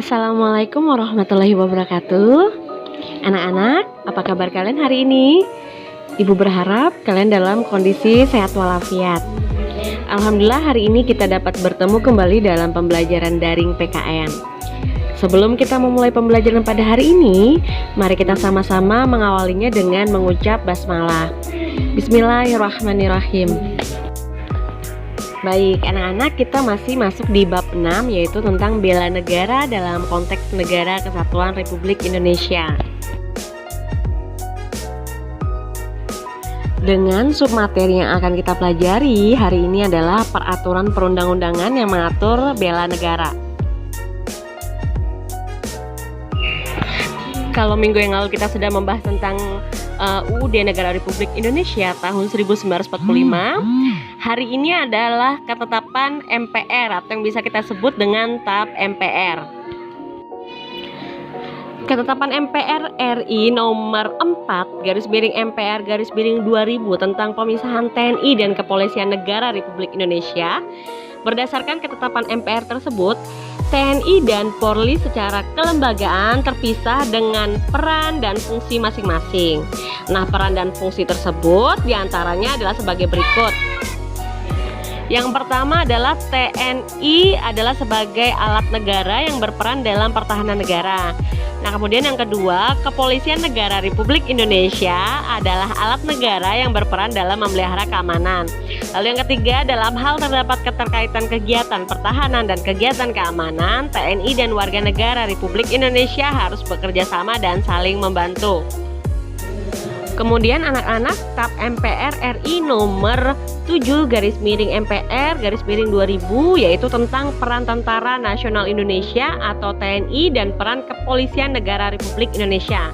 Assalamualaikum warahmatullahi wabarakatuh. Anak-anak, apa kabar kalian hari ini? Ibu berharap kalian dalam kondisi sehat walafiat. Alhamdulillah hari ini kita dapat bertemu kembali dalam pembelajaran daring PKN. Sebelum kita memulai pembelajaran pada hari ini, mari kita sama-sama mengawalinya dengan mengucap basmalah. Bismillahirrahmanirrahim. Baik, anak-anak, kita masih masuk di bab 6, yaitu tentang bela negara dalam konteks Negara Kesatuan Republik Indonesia. Dengan submateri yang akan kita pelajari hari ini adalah peraturan perundang-undangan yang mengatur bela negara. Kalau minggu yang lalu kita sudah membahas tentang UUD Negara Republik Indonesia tahun 1945, hari ini adalah ketetapan MPR atau yang bisa kita sebut dengan TAP MPR. Ketetapan MPR RI nomor 4/MPR/2000 tentang pemisahan TNI dan Kepolisian Negara Republik Indonesia. Berdasarkan ketetapan MPR tersebut, TNI dan Polri secara kelembagaan terpisah dengan peran dan fungsi masing-masing. Nah, peran dan fungsi tersebut diantaranya adalah sebagai berikut. Yang pertama adalah TNI adalah sebagai alat negara yang berperan dalam pertahanan negara. Nah, kemudian yang kedua, Kepolisian Negara Republik Indonesia adalah alat negara yang berperan dalam memelihara keamanan. Lalu yang ketiga, dalam hal terdapat keterkaitan kegiatan pertahanan dan kegiatan keamanan, TNI dan warga negara Republik Indonesia harus bekerja sama dan saling membantu. Kemudian anak-anak, TAP MPR RI nomor 7/MPR/2000 yaitu tentang peran Tentara Nasional Indonesia atau TNI dan peran Kepolisian Negara Republik Indonesia.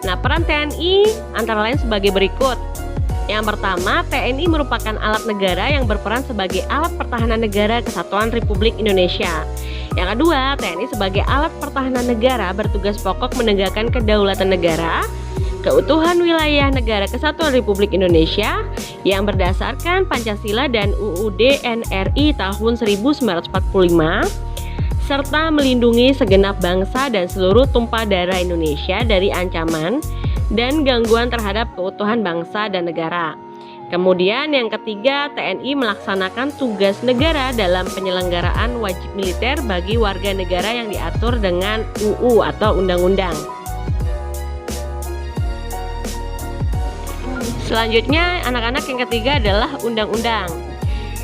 Nah, peran TNI antara lain sebagai berikut. Yang pertama, TNI merupakan alat negara yang berperan sebagai alat pertahanan negara Kesatuan Republik Indonesia. Yang kedua, TNI sebagai alat pertahanan negara bertugas pokok menegakkan kedaulatan negara, keutuhan wilayah Negara Kesatuan Republik Indonesia yang berdasarkan Pancasila dan UUD NRI tahun 1945, serta melindungi segenap bangsa dan seluruh tumpah darah Indonesia dari ancaman dan gangguan terhadap keutuhan bangsa dan negara. Kemudian yang ketiga, TNI melaksanakan tugas negara dalam penyelenggaraan wajib militer bagi warga negara yang diatur dengan UU atau undang-undang. Selanjutnya anak-anak, yang ketiga adalah undang-undang.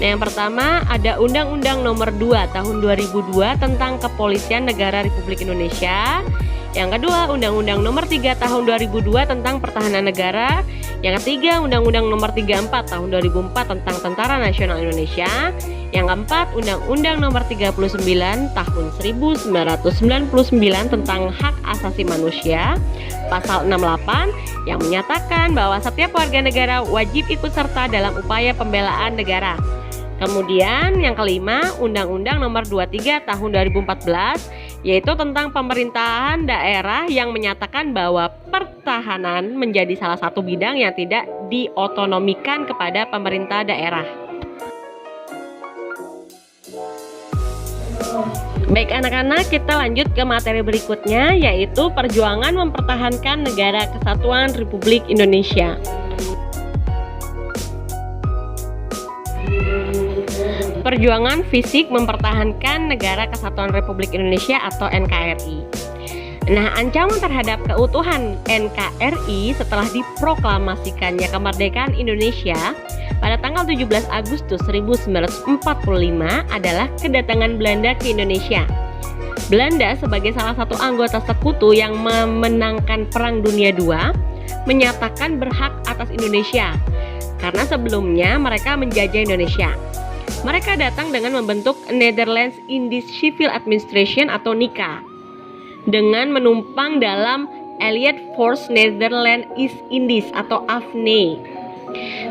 Nah, yang pertama ada Undang-Undang Nomor 2 Tahun 2002 tentang Kepolisian Negara Republik Indonesia. Yang kedua, Undang-Undang Nomor 3 Tahun 2002 tentang Pertahanan Negara. Yang ketiga, Undang-Undang Nomor 34 Tahun 2004 tentang Tentara Nasional Indonesia. Yang keempat, Undang-Undang Nomor 39 Tahun 1999 tentang Hak Asasi Manusia, Pasal 68 yang menyatakan bahwa setiap warga negara wajib ikut serta dalam upaya pembelaan negara. Kemudian yang kelima, Undang-Undang Nomor 23 Tahun 2014 yaitu tentang pemerintahan daerah yang menyatakan bahwa pertahanan menjadi salah satu bidang yang tidak diotonomikan kepada pemerintah daerah. Baik anak-anak, kita lanjut ke materi berikutnya, yaitu perjuangan mempertahankan Negara Kesatuan Republik Indonesia. Perjuangan fisik mempertahankan Negara Kesatuan Republik Indonesia atau NKRI. Nah, ancaman terhadap keutuhan NKRI setelah diproklamasikannya kemerdekaan Indonesia pada tanggal 17 Agustus 1945 adalah kedatangan Belanda ke Indonesia. Belanda sebagai salah satu anggota sekutu yang memenangkan Perang Dunia II menyatakan berhak atas Indonesia karena sebelumnya mereka menjajah Indonesia. Mereka datang dengan membentuk Netherlands Indies Civil Administration atau NICA dengan menumpang dalam Allied Force Netherlands East Indies atau AFNI.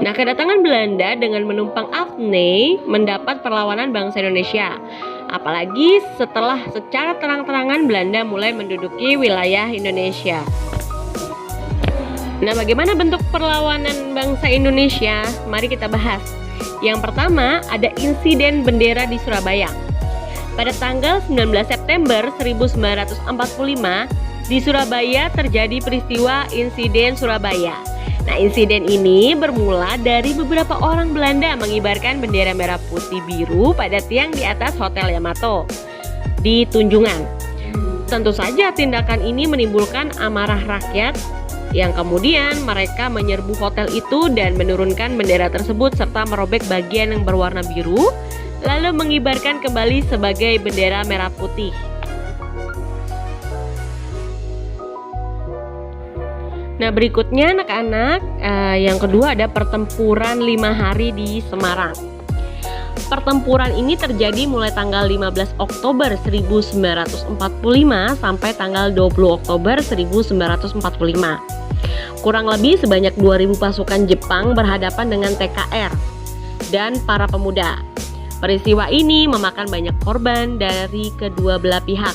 Nah, kedatangan Belanda dengan menumpang AFNI mendapat perlawanan bangsa Indonesia, apalagi setelah secara terang-terangan Belanda mulai menduduki wilayah Indonesia. Nah, bagaimana bentuk perlawanan bangsa Indonesia? Mari kita bahas. Yang pertama, ada insiden bendera di Surabaya. Pada tanggal 19 September 1945, di Surabaya terjadi peristiwa insiden Surabaya. Nah, insiden ini bermula dari beberapa orang Belanda mengibarkan bendera merah putih biru pada tiang di atas Hotel Yamato di Tunjungan. Tentu saja tindakan ini menimbulkan amarah rakyat yang kemudian mereka menyerbu hotel itu dan menurunkan bendera tersebut serta merobek bagian yang berwarna biru, lalu mengibarkan kembali sebagai bendera merah putih. Nah, berikutnya anak-anak, yang kedua ada pertempuran 5 hari di Semarang. Pertempuran ini terjadi mulai tanggal 15 Oktober 1945 sampai tanggal 20 Oktober 1945. Kurang lebih sebanyak 2.000 pasukan Jepang berhadapan dengan TKR dan para pemuda. Peristiwa ini memakan banyak korban dari kedua belah pihak.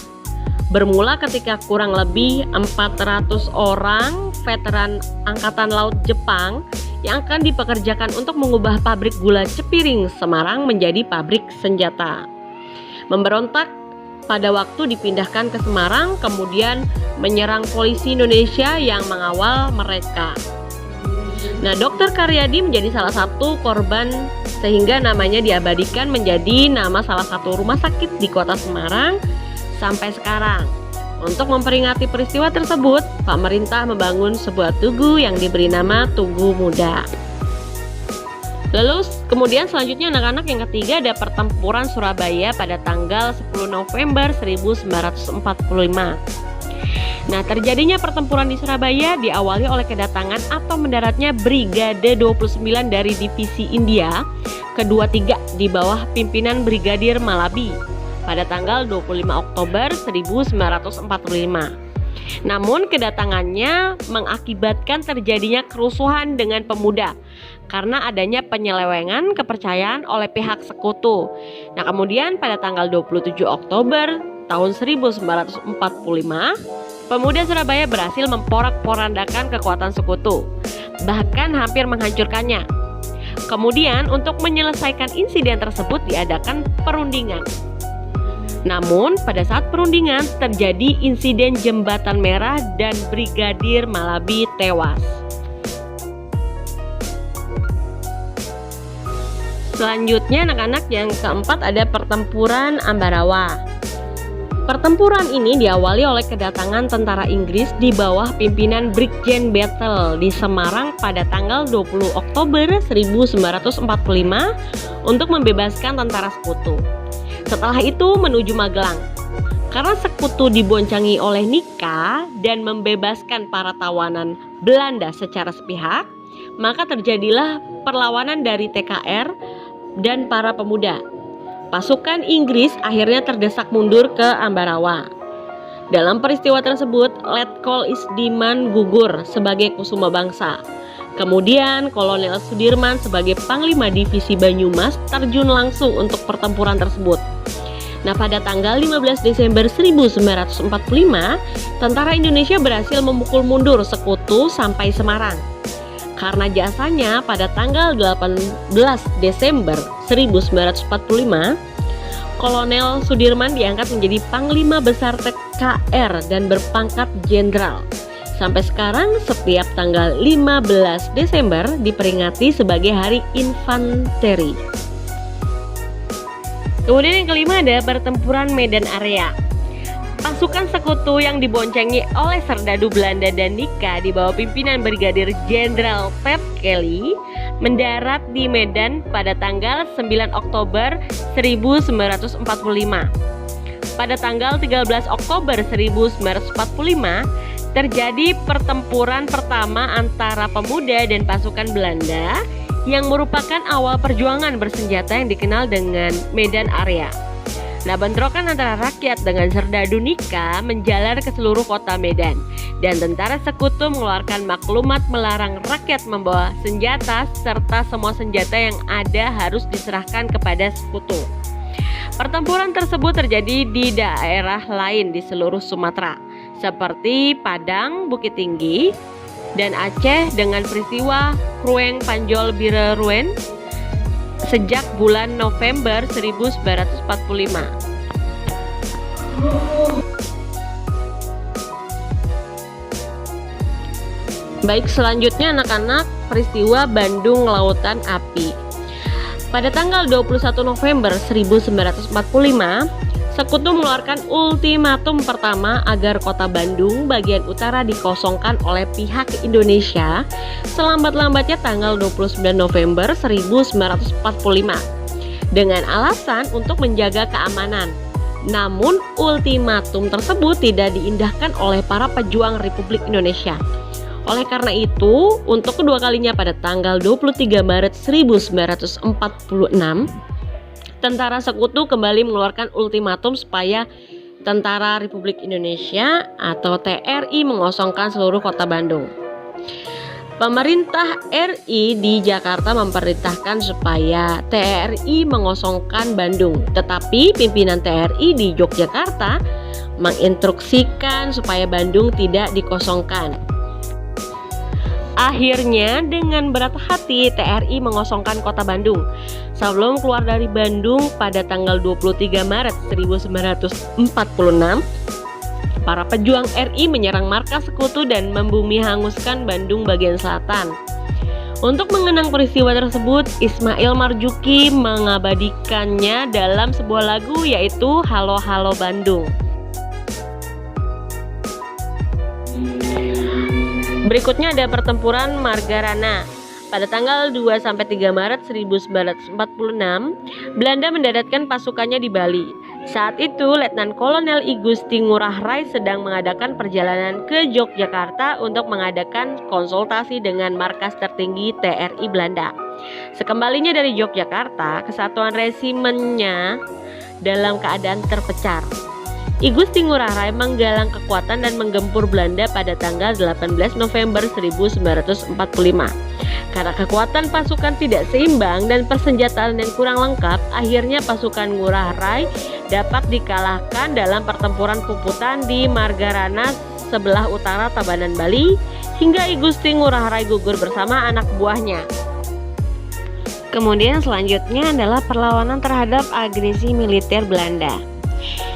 Bermula ketika kurang lebih 400 orang veteran Angkatan Laut Jepang yang akan dipekerjakan untuk mengubah pabrik gula Cepiring Semarang menjadi pabrik senjata. Memberontak pada waktu dipindahkan ke Semarang, kemudian menyerang polisi Indonesia yang mengawal mereka. Nah, Dr. Karyadi menjadi salah satu korban sehingga namanya diabadikan menjadi nama salah satu rumah sakit di kota Semarang sampai sekarang. Untuk memperingati peristiwa tersebut, pemerintah membangun sebuah tugu yang diberi nama Tugu Muda. Lalu kemudian selanjutnya anak-anak yang ketiga ada pertempuran Surabaya pada tanggal 10 November 1945. Nah, terjadinya pertempuran di Surabaya diawali oleh kedatangan atau mendaratnya Brigade 29 dari Divisi India ke-23 di bawah pimpinan Brigadir Malabi pada tanggal 25 Oktober 1945. Namun kedatangannya mengakibatkan terjadinya kerusuhan dengan pemuda karena adanya penyelewengan kepercayaan oleh pihak sekutu. Nah, kemudian pada tanggal 27 Oktober tahun 1945, pemuda Surabaya berhasil memporak-porandakan kekuatan sekutu, bahkan hampir menghancurkannya. Kemudian untuk menyelesaikan insiden tersebut diadakan perundingan. Namun pada saat perundingan terjadi insiden Jembatan Merah dan Brigadir Malabi tewas. Selanjutnya anak-anak yang keempat ada pertempuran Ambarawa. Pertempuran ini diawali oleh kedatangan tentara Inggris di bawah pimpinan Brigjen Battle di Semarang pada tanggal 20 Oktober 1945 untuk membebaskan tentara sekutu. Setelah itu menuju Magelang. Karena sekutu diboncangi oleh Nika dan membebaskan para tawanan Belanda secara sepihak, maka terjadilah perlawanan dari TKR dan para pemuda. Pasukan Inggris akhirnya terdesak mundur ke Ambarawa. Dalam peristiwa tersebut, Letkol Isdiman gugur sebagai kusuma bangsa. Kemudian Kolonel Sudirman sebagai Panglima Divisi Banyumas terjun langsung untuk pertempuran tersebut. Nah, pada tanggal 15 Desember 1945, tentara Indonesia berhasil memukul mundur sekutu sampai Semarang. Karena jasanya pada tanggal 18 Desember 1945, Kolonel Sudirman diangkat menjadi Panglima Besar TKR dan berpangkat Jenderal. Sampai sekarang setiap tanggal 15 Desember diperingati sebagai Hari Infanteri. Kemudian yang kelima ada pertempuran Medan Area. Pasukan sekutu yang diboncengi oleh serdadu Belanda dan Nika di bawah pimpinan Brigadir Jenderal Ted Kelly mendarat di Medan pada tanggal 9 Oktober 1945. Pada tanggal 13 Oktober 1945 terjadi pertempuran pertama antara pemuda dan pasukan Belanda yang merupakan awal perjuangan bersenjata yang dikenal dengan Medan Area. Nah, bentrokan antara rakyat dengan serdadu Nika menjalar ke seluruh kota Medan dan tentara sekutu mengeluarkan maklumat melarang rakyat membawa senjata serta semua senjata yang ada harus diserahkan kepada sekutu. Pertempuran tersebut terjadi di daerah lain di seluruh Sumatera seperti Padang, Bukit Tinggi, dan Aceh dengan peristiwa Krueng Panjol Bireruen sejak bulan November 1945. Baik, selanjutnya anak-anak, peristiwa Bandung Lautan Api. Pada tanggal 21 November 1945, Sekutu mengeluarkan ultimatum pertama agar kota Bandung bagian utara dikosongkan oleh pihak Indonesia selambat-lambatnya tanggal 29 November 1945 dengan alasan untuk menjaga keamanan. Namun ultimatum tersebut tidak diindahkan oleh para pejuang Republik Indonesia. Oleh karena itu, untuk kedua kalinya pada tanggal 23 Maret 1946, Tentara Sekutu kembali mengeluarkan ultimatum supaya Tentara Republik Indonesia atau TRI mengosongkan seluruh kota Bandung. Pemerintah RI di Jakarta memerintahkan supaya TRI mengosongkan Bandung, tetapi pimpinan TRI di Yogyakarta menginstruksikan supaya Bandung tidak dikosongkan. Akhirnya dengan berat hati TRI mengosongkan kota Bandung. Sebelum keluar dari Bandung pada tanggal 23 Maret 1946, para pejuang RI menyerang markas Sekutu dan membumi hanguskan Bandung bagian selatan. Untuk mengenang peristiwa tersebut, Ismail Marzuki mengabadikannya dalam sebuah lagu yaitu Halo Halo Bandung. Berikutnya ada pertempuran Margarana. Pada tanggal 2-3 Maret 1946, Belanda mendaratkan pasukannya di Bali. Saat itu, Letnan Kolonel I Gusti Ngurah Rai sedang mengadakan perjalanan ke Yogyakarta untuk mengadakan konsultasi dengan markas tertinggi TRI Belanda. Sekembalinya dari Yogyakarta, kesatuan resimennya dalam keadaan terpecah. I Gusti Ngurah Rai menggalang kekuatan dan menggempur Belanda pada tanggal 18 November 1945. Karena kekuatan pasukan tidak seimbang dan persenjataan yang kurang lengkap, akhirnya pasukan Ngurah Rai dapat dikalahkan dalam pertempuran Puputan di Margarana sebelah utara Tabanan, Bali, hingga I Gusti Ngurah Rai gugur bersama anak buahnya. Kemudian selanjutnya adalah perlawanan terhadap agresi militer Belanda.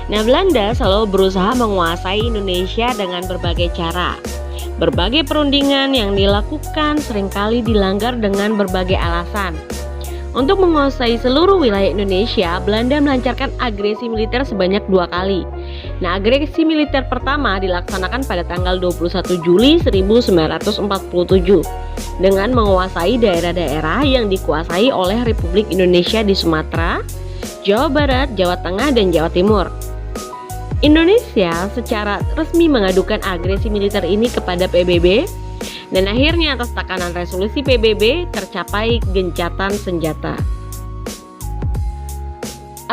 Nah, Belanda selalu berusaha menguasai Indonesia dengan berbagai cara. Berbagai perundingan yang dilakukan seringkali dilanggar dengan berbagai alasan. Untuk menguasai seluruh wilayah Indonesia, Belanda melancarkan agresi militer sebanyak 2 kali. Nah, agresi militer pertama dilaksanakan pada tanggal 21 Juli 1947 dengan menguasai daerah-daerah yang dikuasai oleh Republik Indonesia di Sumatera, Jawa Barat, Jawa Tengah, dan Jawa Timur. Indonesia secara resmi mengadukan agresi militer ini kepada PBB, dan akhirnya atas tekanan resolusi PBB tercapai gencatan senjata.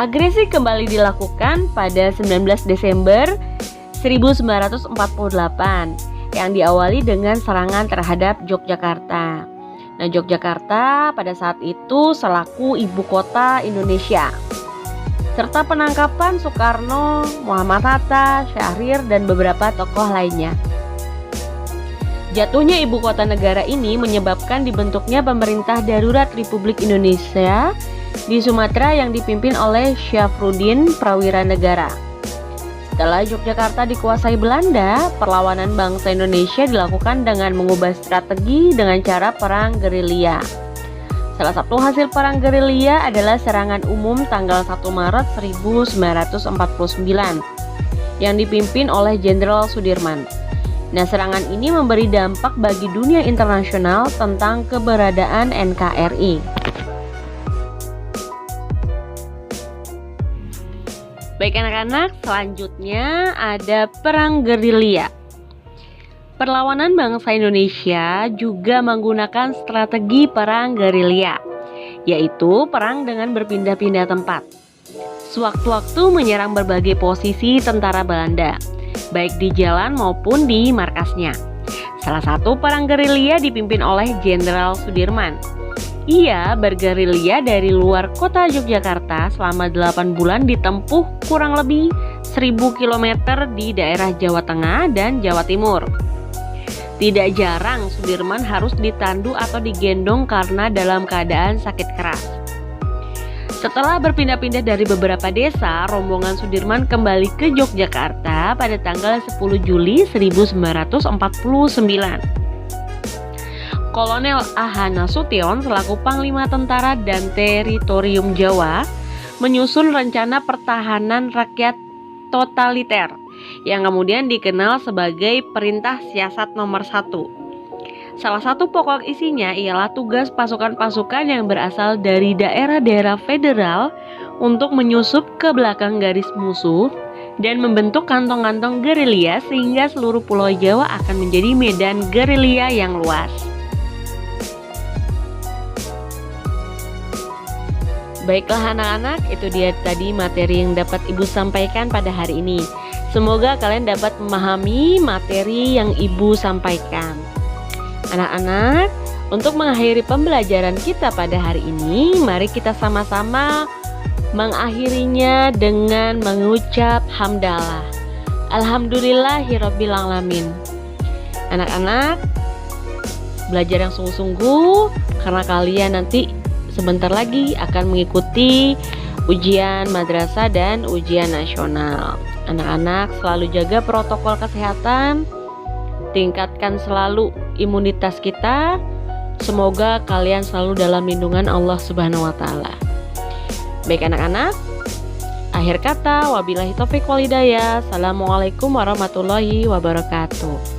Agresi kembali dilakukan pada 19 Desember 1948 yang diawali dengan serangan terhadap Yogyakarta. Nah, Yogyakarta pada saat itu selaku ibu kota Indonesia, serta penangkapan Soekarno, Muhammad Hatta, Syahrir, dan beberapa tokoh lainnya. Jatuhnya ibu kota negara ini menyebabkan dibentuknya pemerintah darurat Republik Indonesia di Sumatera yang dipimpin oleh Syafruddin Prawira Negara. Setelah Yogyakarta dikuasai Belanda, perlawanan bangsa Indonesia dilakukan dengan mengubah strategi dengan cara perang gerilya. Salah satu hasil perang gerilya adalah serangan umum tanggal 1 Maret 1949 yang dipimpin oleh Jenderal Sudirman. Nah, serangan ini memberi dampak bagi dunia internasional tentang keberadaan NKRI. Baik anak-anak, selanjutnya ada perang gerilya. Perlawanan bangsa Indonesia juga menggunakan strategi perang gerilya, yaitu perang dengan berpindah-pindah tempat. Sewaktu-waktu menyerang berbagai posisi tentara Belanda, baik di jalan maupun di markasnya. Salah satu perang gerilya dipimpin oleh Jenderal Sudirman. Ia bergerilya dari luar kota Yogyakarta selama 8 bulan ditempuh kurang lebih 1000 km di daerah Jawa Tengah dan Jawa Timur. Tidak jarang Sudirman harus ditandu atau digendong karena dalam keadaan sakit keras. Setelah berpindah-pindah dari beberapa desa, rombongan Sudirman kembali ke Yogyakarta pada tanggal 10 Juli 1949. Kolonel A.H. Nasution selaku Panglima Tentara dan Teritorium Jawa menyusun rencana pertahanan rakyat totaliter yang kemudian dikenal sebagai Perintah Siasat Nomor 1. Salah satu pokok isinya ialah tugas pasukan-pasukan yang berasal dari daerah-daerah federal untuk menyusup ke belakang garis musuh dan membentuk kantong-kantong gerilya sehingga seluruh Pulau Jawa akan menjadi medan gerilya yang luas. Baiklah anak-anak, itu dia tadi materi yang dapat Ibu sampaikan pada hari ini. Semoga kalian dapat memahami materi yang Ibu sampaikan. Anak-anak, untuk mengakhiri pembelajaran kita pada hari ini, mari kita sama-sama mengakhirinya dengan mengucap hamdalah. Alhamdulillahirabbil alamin. Anak-anak, belajar yang sungguh-sungguh karena kalian nanti sebentar lagi akan mengikuti ujian madrasah dan ujian nasional. Anak-anak selalu jaga protokol kesehatan, tingkatkan selalu imunitas kita. Semoga kalian selalu dalam lindungan Allah Subhanahu wa taala. Baik anak-anak, akhir kata wabillahi taufiq wal hidayah. Assalamualaikum warahmatullahi wabarakatuh.